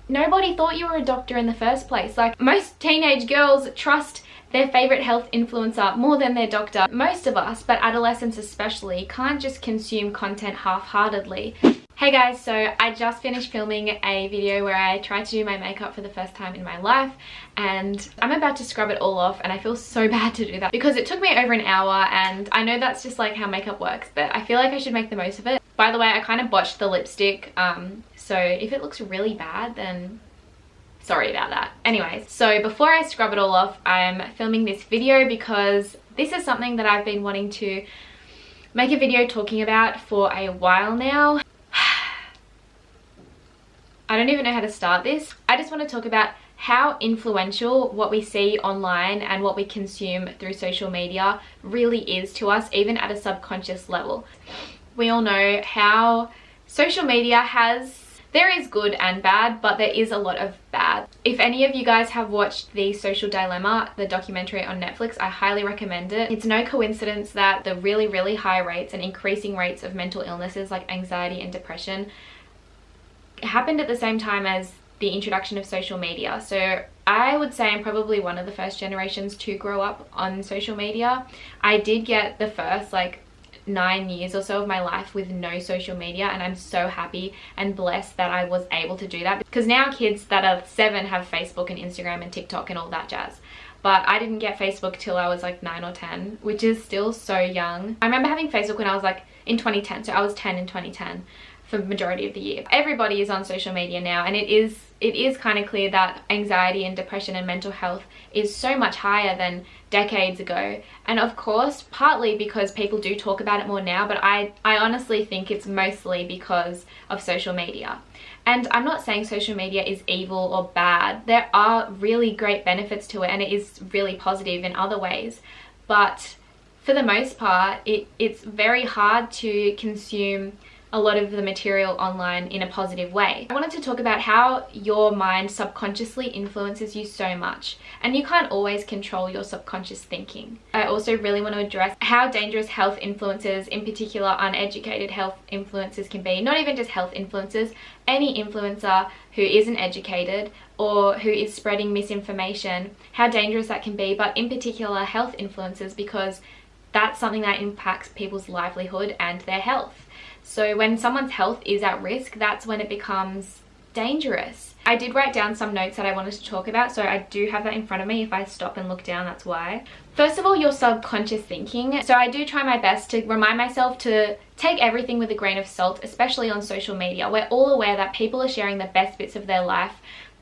nobody thought you were a doctor in the first place. Like, most teenage girls trust their favorite health influencer more than their doctor. Most of us, but adolescents especially, can't just consume content half-heartedly. Hey guys, so I just finished filming a video where I tried to do my makeup for the first time in my life, and I'm about to scrub it all off, and I feel so bad to do that because it took me over an hour, and I know that's just like how makeup works, but I feel like I should make the most of it. By the way, I kind of botched the lipstick, so if it looks really bad, then sorry about that. Anyways, so before I scrub it all off, I'm filming this video because this is something that I've been wanting to make a video talking about for a while now. I don't even know how to start this. I just want to talk about how influential what we see online and what we consume through social media really is to us, even at a subconscious level. We all know how social media there is good and bad, but there is a lot of bad. If any of you guys have watched The Social Dilemma, the documentary on Netflix, I highly recommend it. It's no coincidence that the really, really high rates and increasing rates of mental illnesses like anxiety and depression happened at the same time as the introduction of social media. So I would say I'm probably one of the first generations to grow up on social media. I did get the first 9 years or so of my life with no social media, and I'm so happy and blessed that I was able to do that, because now kids that are 7 have Facebook and Instagram and TikTok and all that jazz. But I didn't get Facebook till I was 9 or 10, which is still so young. I remember having Facebook when I was in 2010, so I was 10 in 2010 for the majority of the year. Everybody is on social media now, and it is kind of clear that anxiety and depression and mental health is so much higher than decades ago. And of course, partly because people do talk about it more now, but I honestly think it's mostly because of social media. And I'm not saying social media is evil or bad. There are really great benefits to it, and it is really positive in other ways. But for the most part, it's very hard to consume a lot of the material online in a positive way. I wanted to talk about how your mind subconsciously influences you so much, and you can't always control your subconscious thinking. I also really want to address how dangerous health influences, in particular uneducated health influences, can be. Not even just health influencers, any influencer who isn't educated or who is spreading misinformation, how dangerous that can be, but in particular health influencers, because that's something that impacts people's livelihood and their health. So when someone's health is at risk, that's when it becomes dangerous. I did write down some notes that I wanted to talk about, so I do have that in front of me. If I stop and look down, that's why. First of all, your subconscious thinking. So I do try my best to remind myself to take everything with a grain of salt, especially on social media. We're all aware that people are sharing the best bits of their life.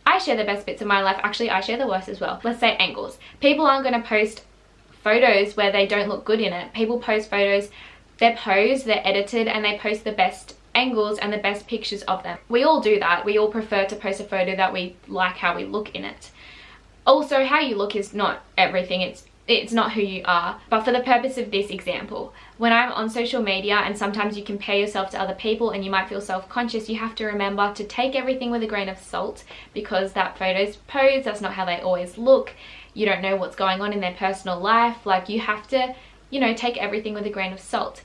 I share the best bits of my life. Actually, I share the worst as well. Let's say angles. People aren't going to post photos where they don't look good in it. People post photos, they're posed, they're edited, and they post the best angles and the best pictures of them. We all do that. We all prefer to post a photo that we like how we look in it. Also, how you look is not everything. It's not who you are. But for the purpose of this example, when I'm on social media and sometimes you compare yourself to other people and you might feel self-conscious, you have to remember to take everything with a grain of salt, because that photo's posed, that's not how they always look. You don't know what's going on in their personal life. You have to, take everything with a grain of salt.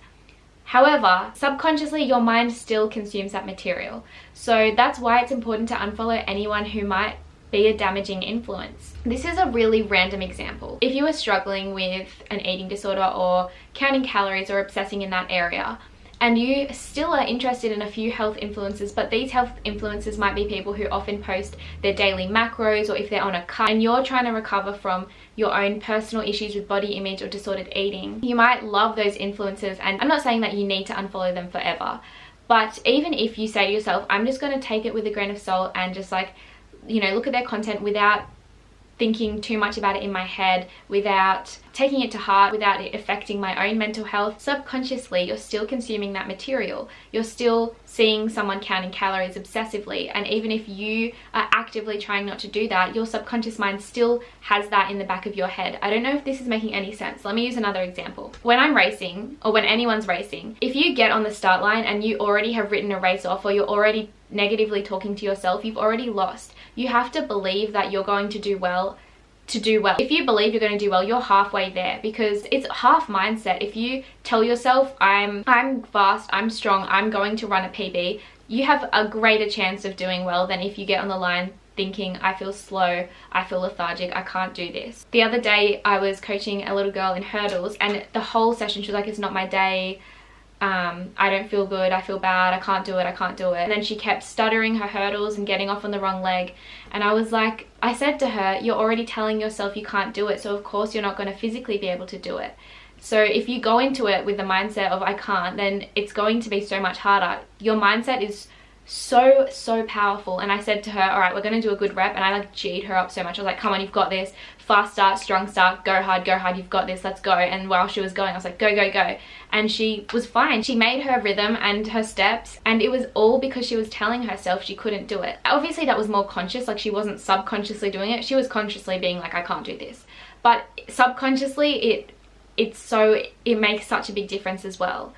However, subconsciously, your mind still consumes that material. So that's why it's important to unfollow anyone who might be a damaging influence. This is a really random example. If you are struggling with an eating disorder or counting calories or obsessing in that area, and you still are interested in a few health influencers, but these health influencers might be people who often post their daily macros, or if they're on a cut and you're trying to recover from your own personal issues with body image or disordered eating, you might love those influencers. And I'm not saying that you need to unfollow them forever, but even if you say to yourself, I'm just going to take it with a grain of salt and just look at their content without thinking too much about it in my head, without taking it to heart, without it affecting my own mental health, subconsciously you're still consuming that material. You're still seeing someone counting calories obsessively, and even if you are actively trying not to do that, your subconscious mind still has that in the back of your head. I don't know if this is making any sense. Let me use another example. When I'm racing, or when anyone's racing, if you get on the start line and you already have written a race off, or you're already negatively talking to yourself, you've already lost. You have to believe that you're going to do well. If you believe you're going to do well, you're halfway there, because it's half mindset. If you tell yourself, I'm fast, I'm strong, I'm going to run a PB, you have a greater chance of doing well than if you get on the line thinking, I feel slow, I feel lethargic, I can't do this. The other day I was coaching a little girl in hurdles, and the whole session she was like, it's not my day, I don't feel good, I feel bad, I can't do it, I can't do it. And then she kept stuttering her hurdles and getting off on the wrong leg. And I was like, I said to her, you're already telling yourself you can't do it, so of course you're not going to physically be able to do it. So if you go into it with the mindset of I can't, then it's going to be so much harder. Your mindset is so powerful. And I said to her, all right, we're going to do a good rep. And I like G'd her up so much. I was like, come on, you've got this. Fast start, strong start, go hard, you've got this, let's go. And while she was going, I was like, go, go, go. And she was fine. She made her rhythm and her steps, and it was all because she was telling herself she couldn't do it. Obviously that was more conscious, like she wasn't subconsciously doing it. She was consciously being like, I can't do this. But subconsciously it makes such a big difference as well.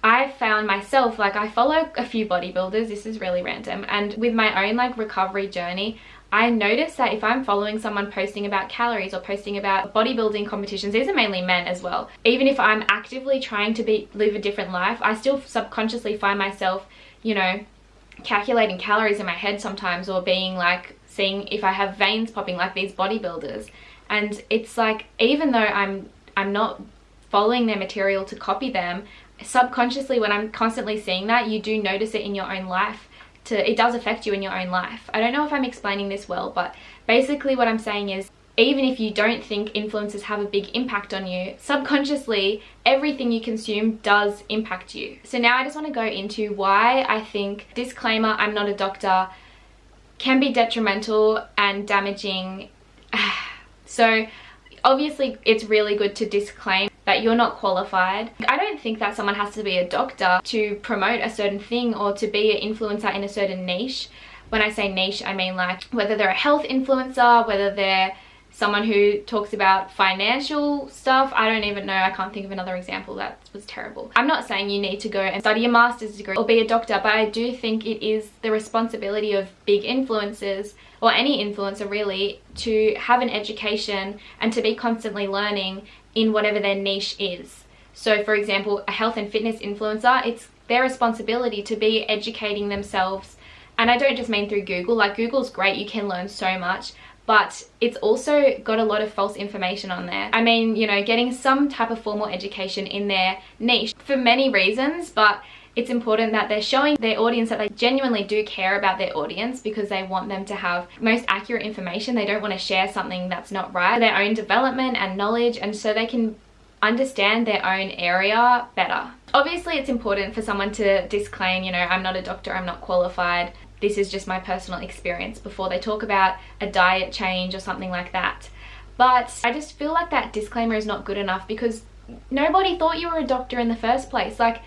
I found myself, like, I follow a few bodybuilders, this is really random, and with my own like recovery journey, I noticed that if I'm following someone posting about calories or posting about bodybuilding competitions, these are mainly men as well, even if I'm actively trying to live a different life, I still subconsciously find myself, you know, calculating calories in my head sometimes, or being like, seeing if I have veins popping like these bodybuilders. And it's like, even though I'm not following their material to copy them, subconsciously when I'm constantly seeing that, you do notice it in your own life. It does affect you in your own life. I don't know if I'm explaining this well, but basically what I'm saying is, even if you don't think influencers have a big impact on you, subconsciously everything you consume does impact you. So now I just want to go into why I think, disclaimer, I'm not a doctor, can be detrimental and damaging. So obviously it's really good to disclaim that you're not qualified. I don't think that someone has to be a doctor to promote a certain thing or to be an influencer in a certain niche. When I say niche, I mean like whether they're a health influencer, whether they're someone who talks about financial stuff. I don't even know, I can't think of another example. That was terrible. I'm not saying you need to go and study a master's degree or be a doctor, but I do think it is the responsibility of big influencers, or any influencer really, to have an education and to be constantly learning in whatever their niche is. So for example, a health and fitness influencer, it's their responsibility to be educating themselves. And I don't just mean through Google, like Google's great, you can learn so much, but it's also got a lot of false information on there. I mean, you know, getting some type of formal education in their niche for many reasons, but it's important that they're showing their audience that they genuinely do care about their audience, because they want them to have most accurate information. They don't want to share something that's not right, their own development and knowledge, and so they can understand their own area better. Obviously it's important for someone to disclaim, you know, I'm not a doctor, I'm not qualified, this is just my personal experience, before they talk about a diet change or something like that. But I just feel like that disclaimer is not good enough, because nobody thought you were a doctor in the first place. Like,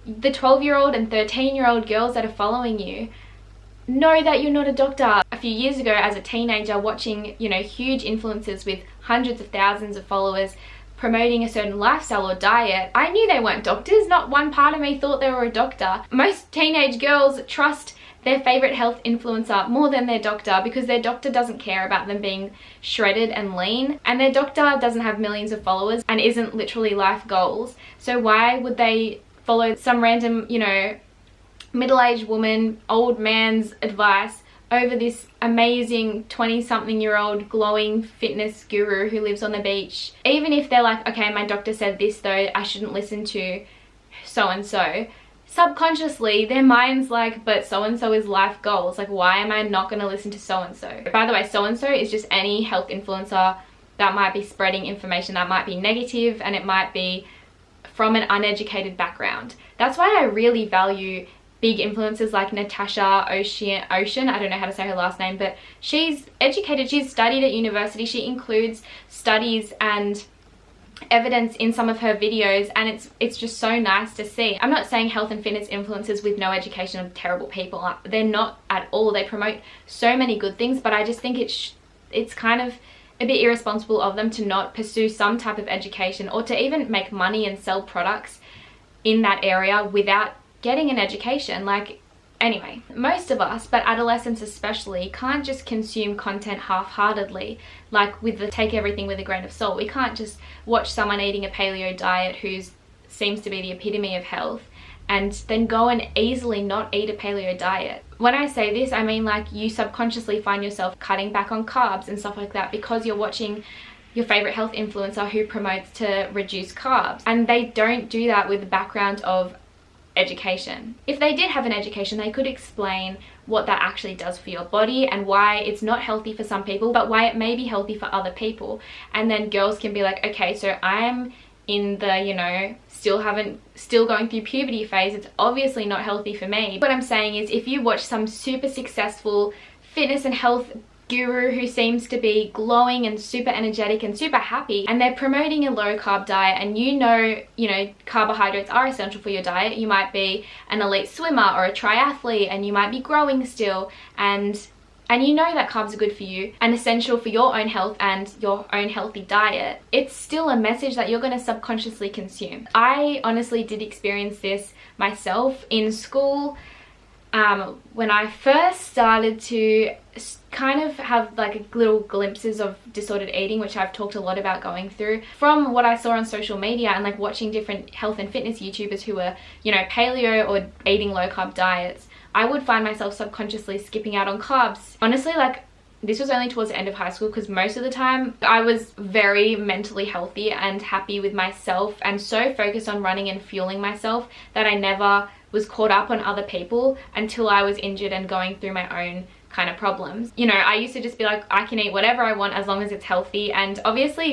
the 12-year-old and 13-year-old girls that are following you know that you're not a doctor. A few years ago, as a teenager, watching, you know, huge influencers with hundreds of thousands of followers promoting a certain lifestyle or diet, I knew they weren't doctors. Not one part of me thought they were a doctor. Most teenage girls trust their favorite health influencer more than their doctor, because their doctor doesn't care about them being shredded and lean, and their doctor doesn't have millions of followers and isn't literally life goals. So why would they follow some random, you know, middle-aged woman, old man's advice over this amazing 20-something-year-old glowing fitness guru who lives on the beach? Even if they're like, okay, my doctor said this though, I shouldn't listen to so-and-so, subconsciously their mind's like, but so-and-so is life goals, like why am I not going to listen to so-and-so? By the way, so-and-so is just any health influencer that might be spreading information that might be negative, and it might be from an uneducated background. That's why I really value big influencers like Natasha Ocean, I don't know how to say her last name, but she's educated, she's studied at university, she includes studies and evidence in some of her videos, and it's just so nice to see. I'm not saying health and fitness influencers with no education are terrible people. They're not at all. They promote so many good things, but I just think it's kind of a bit irresponsible of them to not pursue some type of education, or to even make money and sell products in that area without getting an education. Like, anyway, most of us, but adolescents especially, can't just consume content half-heartedly, like with the take everything with a grain of salt. We can't just watch someone eating a paleo diet who seems to be the epitome of health and then go and easily not eat a paleo diet. When I say this, I mean like you subconsciously find yourself cutting back on carbs and stuff like that because you're watching your favorite health influencer who promotes to reduce carbs, and they don't do that with the background of education. If they did have an education, they could explain what that actually does for your body and why it's not healthy for some people, but why it may be healthy for other people. And then girls can be like, okay, so I'm in the, you know, still going through puberty phase, it's obviously not healthy for me. What I'm saying is, if you watch some super successful fitness and health guru who seems to be glowing and super energetic and super happy, and they're promoting a low carb diet, and you know carbohydrates are essential for your diet. You might be an elite swimmer or a triathlete, and you might be growing still, and you know that carbs are good for you and essential for your own health and your own healthy diet. It's still a message that you're going to subconsciously consume. I honestly did experience this myself in school. When I first started to kind of have like little glimpses of disordered eating, which I've talked a lot about going through, from what I saw on social media and like watching different health and fitness YouTubers who were, you know, paleo or eating low carb diets, I would find myself subconsciously skipping out on carbs. Honestly, like, this was only towards the end of high school, because most of the time I was very mentally healthy and happy with myself and so focused on running and fueling myself that I never was caught up on other people until I was injured and going through my own kind of problems. You know, I used to just be like, I can eat whatever I want as long as it's healthy, and obviously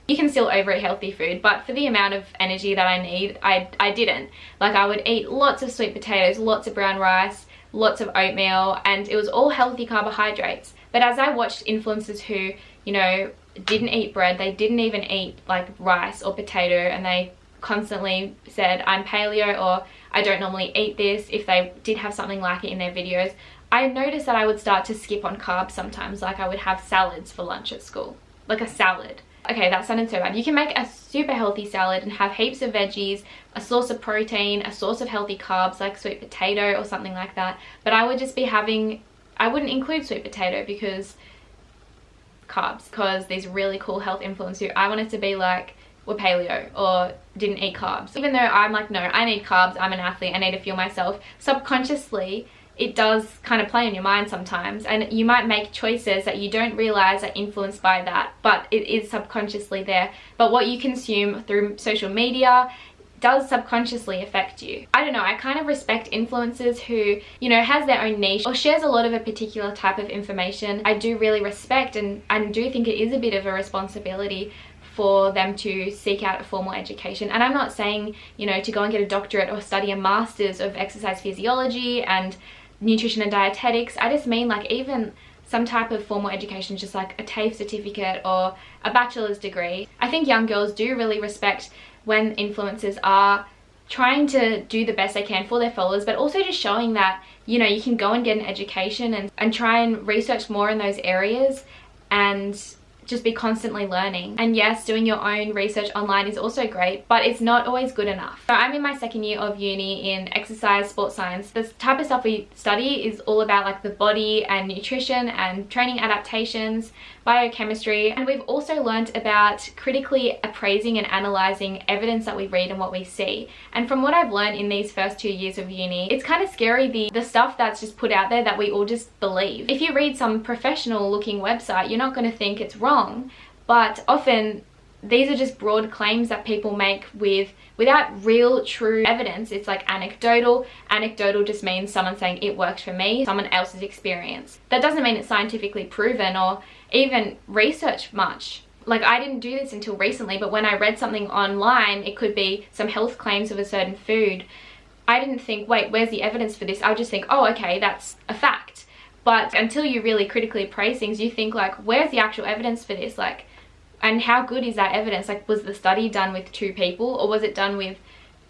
you can still overeat healthy food, but for the amount of energy that I need, I didn't. Like, I would eat lots of sweet potatoes, lots of brown rice, lots of oatmeal, and it was all healthy carbohydrates. But as I watched influencers who, you know, didn't eat bread, they didn't even eat like rice or potato, and they constantly said, I'm paleo, or I don't normally eat this, if they did have something like it in their videos, I noticed that I would start to skip on carbs sometimes. Like, I would have salads for lunch at school, like a salad. Okay, that sounded so bad. You can make a super healthy salad and have heaps of veggies, a source of protein, a source of healthy carbs like sweet potato or something like that. But I would just be I wouldn't include sweet potato because these really cool health influencers who I wanted to be like were paleo or didn't eat carbs. Even though I'm like, no, I need carbs, I'm an athlete, I need to fuel myself. Subconsciously, it does kind of play on your mind sometimes, and you might make choices that you don't realize are influenced by that, but it is subconsciously there. But what you consume through social media does subconsciously affect you. I don't know, I kind of respect influencers who, you know, has their own niche or shares a lot of a particular type of information. I do really respect and do think it is a bit of a responsibility for them to seek out a formal education. And I'm not saying, you know, to go and get a doctorate or study a master's of exercise physiology and nutrition and dietetics. I just mean like even some type of formal education, just like a TAFE certificate or a bachelor's degree. I think young girls do really respect when influencers are trying to do the best they can for their followers, but also just showing that, you know, you can go and get an education and try and research more in those areas and just be constantly learning. And yes, doing your own research online is also great, but it's not always good enough. So I'm in my second year of uni in exercise sports science. The type of stuff we study is all about like the body and nutrition and training adaptations, biochemistry, and we've also learned about critically appraising and analyzing evidence that we read and what we see. And from what I've learned in these first 2 years of uni, it's kind of scary, the stuff that's just put out there that we all just believe. If you read some professional looking website, you're not going to think it's wrong, but often these are just broad claims that people make without real true evidence. It's like anecdotal. Anecdotal just means someone saying it works for me, someone else's experience. That doesn't mean it's scientifically proven or even researched much. Like, I didn't do this until recently, but when I read something online, it could be some health claims of a certain food, I didn't think, wait, where's the evidence for this? I would just think, oh, okay, that's a fact. But until you really critically appraise things, you think like, where's the actual evidence for this? Like, and how good is that evidence? Like, was the study done with 2 people or was it done with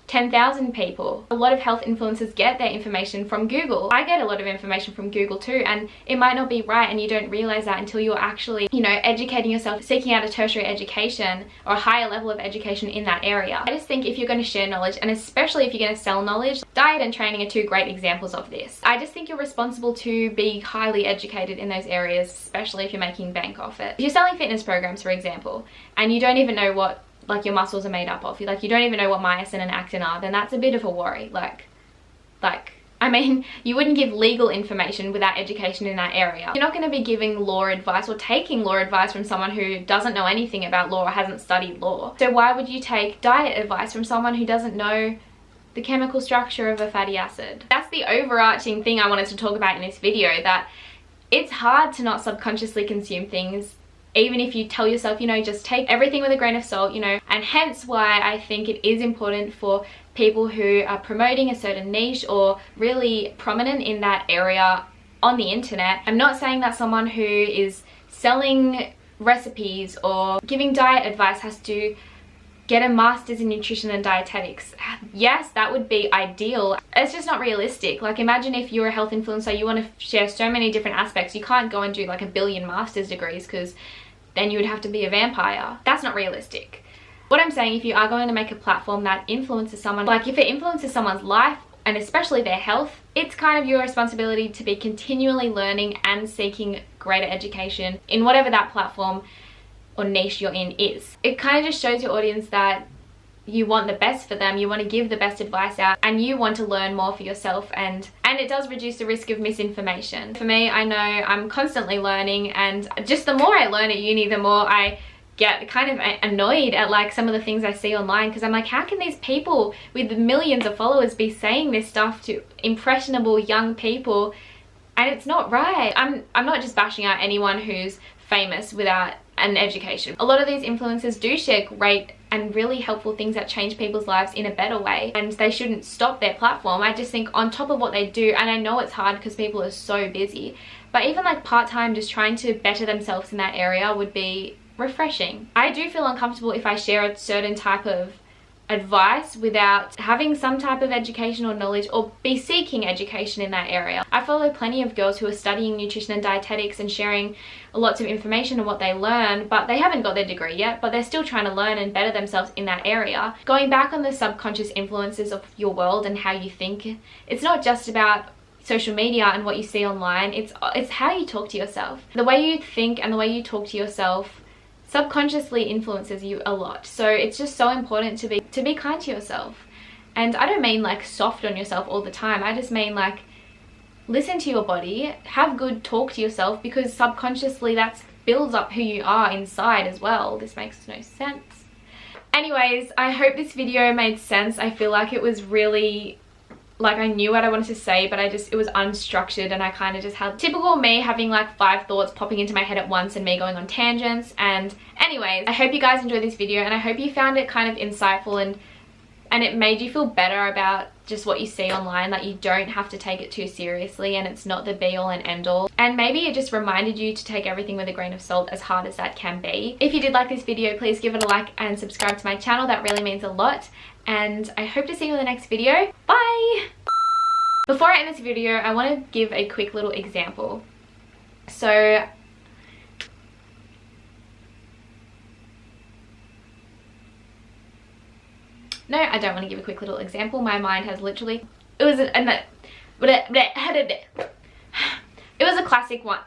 10,000 people? A lot of health influencers get their information from Google. I get a lot of information from Google too, and it might not be right, and you don't realize that until you're actually, you know, educating yourself, seeking out a tertiary education or a higher level of education in that area. I just think if you're going to share knowledge, and especially if you're going to sell knowledge, diet and training are 2 great examples of this. I just think you're responsible to be highly educated in those areas, especially if you're making bank off it. If you're selling fitness programs, for example, and you don't even know what like your muscles are made up of. Like you don't even know what myosin and actin are, then that's a bit of a worry. Like I mean, you wouldn't give legal information without education in that area. You're not going to be giving law advice or taking law advice from someone who doesn't know anything about law or hasn't studied law. So why would you take diet advice from someone who doesn't know the chemical structure of a fatty acid? That's the overarching thing I wanted to talk about in this video, that it's hard to not subconsciously consume things, even if you tell yourself, you know, just take everything with a grain of salt, you know, and hence why I think it is important for people who are promoting a certain niche or really prominent in that area on the internet. I'm not saying that someone who is selling recipes or giving diet advice has to get a master's in nutrition and dietetics. Yes, that would be ideal. It's just not realistic. Like imagine if you're a health influencer, you want to share so many different aspects. You can't go and do like 1 billion master's degrees because then you would have to be a vampire. That's not realistic. What I'm saying, if you are going to make a platform that influences someone, like if it influences someone's life and especially their health, it's kind of your responsibility to be continually learning and seeking greater education in whatever that platform or niche you're in is. It kind of just shows your audience that you want the best for them, you want to give the best advice out, and you want to learn more for yourself, and it does reduce the risk of misinformation. For me, I know I'm constantly learning, and just the more I learn at uni, the more I get kind of annoyed at like some of the things I see online, because I'm like, how can these people with millions of followers be saying this stuff to impressionable young people? And it's not right. I'm not just bashing out anyone who's famous without an education. A lot of these influencers do share great and really helpful things that change people's lives in a better way, and they shouldn't stop their platform. I just think on top of what they do, and I know it's hard because people are so busy, but even like part-time just trying to better themselves in that area would be refreshing. I do feel uncomfortable if I share a certain type of advice without having some type of education or knowledge or be seeking education in that area. I follow plenty of girls who are studying nutrition and dietetics and sharing lots of information on what they learn, but they haven't got their degree yet, but they're still trying to learn and better themselves in that area. Going back on the subconscious influences of your world and how you think, it's not just about social media and what you see online, it's how you talk to yourself. The way you think and the way you talk to yourself subconsciously influences you a lot. So it's just so important to be kind to yourself. And I don't mean like soft on yourself all the time. I just mean like listen to your body, have good talk to yourself, because subconsciously that builds up who you are inside as well. This makes no sense. Anyways, I hope this video made sense. I feel like it was really, like I knew what I wanted to say, but it was unstructured, and I kind of just had typical me having like 5 thoughts popping into my head at once and me going on tangents. And anyways, I hope you guys enjoyed this video, and I hope you found it kind of insightful and it made you feel better about just what you see online, that you don't have to take it too seriously and it's not the be all and end all. And maybe it just reminded you to take everything with a grain of salt, as hard as that can be. If you did like this video, please give it a like and subscribe to my channel. That really means a lot. And I hope to see you in the next video. Bye! Before I end this video, I want to give a quick little example. So no, I don't want to give a quick little example. My mind has literally, it was a classic one.